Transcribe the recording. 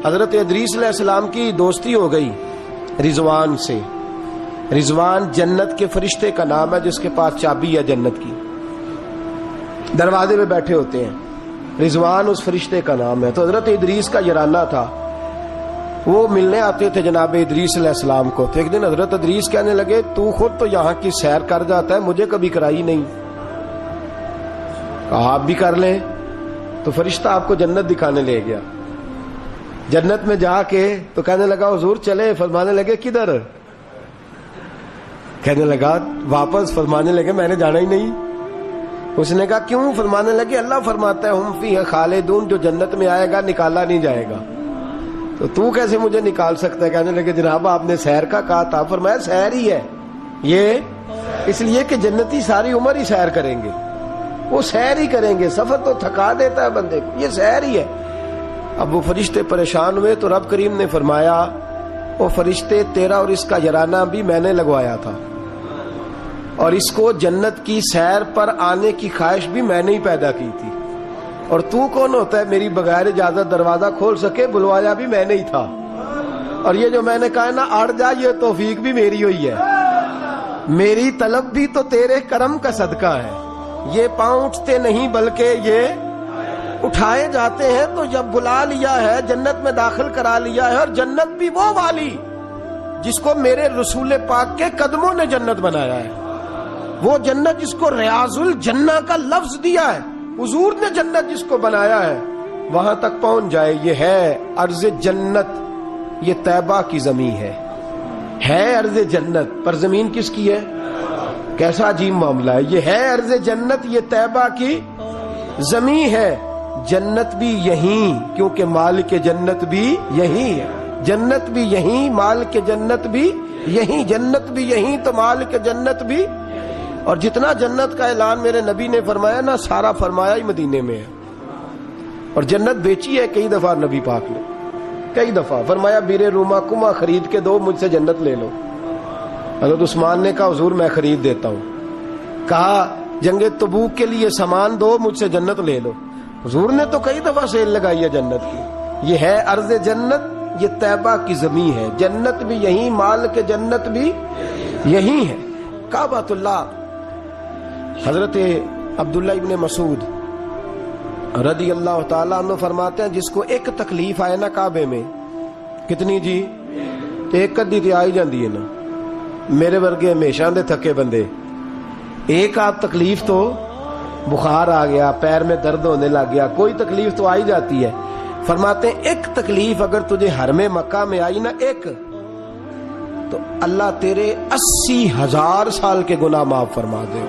حضرت ادریس علیہ السلام کی دوستی ہو گئی رضوان سے. رضوان جنت کے فرشتے کا نام ہے جس کے پاس چابی ہے جنت کی, دروازے پہ بیٹھے ہوتے ہیں. رضوان اس فرشتے کا نام ہے. تو حضرت ادریس کا یارانہ تھا, وہ ملنے آتے تھے جناب ادریس علیہ السلام کو. تو ایک دن حضرت ادریس کہنے لگے تو خود تو یہاں کی سیر کر جاتا ہے, مجھے کبھی کرائی نہیں. کہا آپ بھی کر لیں. تو فرشتہ آپ کو جنت دکھانے لے گیا. جنت میں جا کے تو کہنے لگا حضور چلے. فرمانے لگے کدھر؟ کہنے لگا واپس. فرمانے لگے میں نے جانا ہی نہیں. اس نے کہا کیوں؟ فرمانے لگے اللہ فرماتا ہے ہم فیہ خالدون, جو جنت میں آئے گا نکالا نہیں جائے گا. تو کیسے مجھے نکال سکتا ہے؟ کہنے لگے جناب آپ نے سیر کا کہا تھا. فرمایا سیر ہی ہے یہ, اس لیے کہ جنتی ساری عمر ہی سیر کریں گے, وہ سیر ہی کریں گے. سفر تو تھکا دیتا ہے بندے کو, یہ سیر ہی ہے. اب وہ فرشتے پریشان ہوئے تو رب کریم نے فرمایا وہ فرشتے تیرا اور اس کا یارانہ بھی میں نے لگوایا تھا, اور اس کو جنت کی سیر پر آنے کی خواہش بھی میں نے ہی پیدا کی تھی. اور تو کون ہوتا ہے میری بغیر اجازت دروازہ کھول سکے؟ بلوایا بھی میں نے ہی تھا. اور یہ جو میں نے کہا نا اڑ جا, یہ توفیق بھی میری ہوئی ہے. میری طلب بھی تو تیرے کرم کا صدقہ ہے. یہ پاؤں اٹھتے نہیں بلکہ یہ اٹھائے جاتے ہیں. تو جب بلا لیا ہے, جنت میں داخل کرا لیا ہے, اور جنت بھی وہ والی جس کو میرے رسول پاک کے قدموں نے جنت بنایا ہے, وہ جنت جس کو ریاض الجنہ کا لفظ دیا ہے, حضور نے جنت جس کو بنایا ہے, وہاں تک پہنچ جائے. یہ ہے ارض جنت, یہ طیبہ کی زمین ہے ارض جنت. پر زمین کس کی ہے؟ کیسا عجیب معاملہ ہے. یہ ہے ارض جنت, یہ طیبہ کی زمین ہے. جنت بھی یہیں, کیونکہ مالک جنت بھی یہیں ہے. جنت بھی یہیں, مالک جنت بھی یہیں. جنت بھی یہیں تو مالک جنت بھی. اور جتنا جنت کا اعلان میرے نبی نے فرمایا نا, سارا فرمایا ہی مدینے میں ہے. اور جنت بیچی ہے کئی دفعہ نبی پاک نے, کئی دفعہ فرمایا بیر روما کما خرید کے دو, مجھ سے جنت لے لو. حضرت عثمان نے کہا حضور میں خرید دیتا ہوں. کہا جنگ تبوک کے لیے سامان دو, مجھ سے جنت لے لو. حضور نے تو کئی دفعہ سیل لگائی ہے جنت کی. یہ ہے ارض جنت, یہ طیبہ کی زمین ہے. جنت بھی یہیں, مال کے جنت بھی یہیں ہے. کعبۃ اللہ. حضرت عبداللہ ابن مسعود رضی اللہ تعالیٰ عنہ فرماتے ہیں جس کو ایک تکلیف آئے نا کعبے میں, کتنی جی؟ ایک کدی تے آئی جاندی ہے نا. میرے ورگے ہمیشہ دے تھکے بندے, ایک آپ تکلیف تو بخار آ گیا, پیر میں درد ہونے لگ گیا, کوئی تکلیف تو آئی جاتی ہے. فرماتے ہیں ایک تکلیف اگر تجھے حرم مکہ میں آئی نا ایک, تو اللہ تیرے 80,000 سال کے گناہ معاف فرما دے.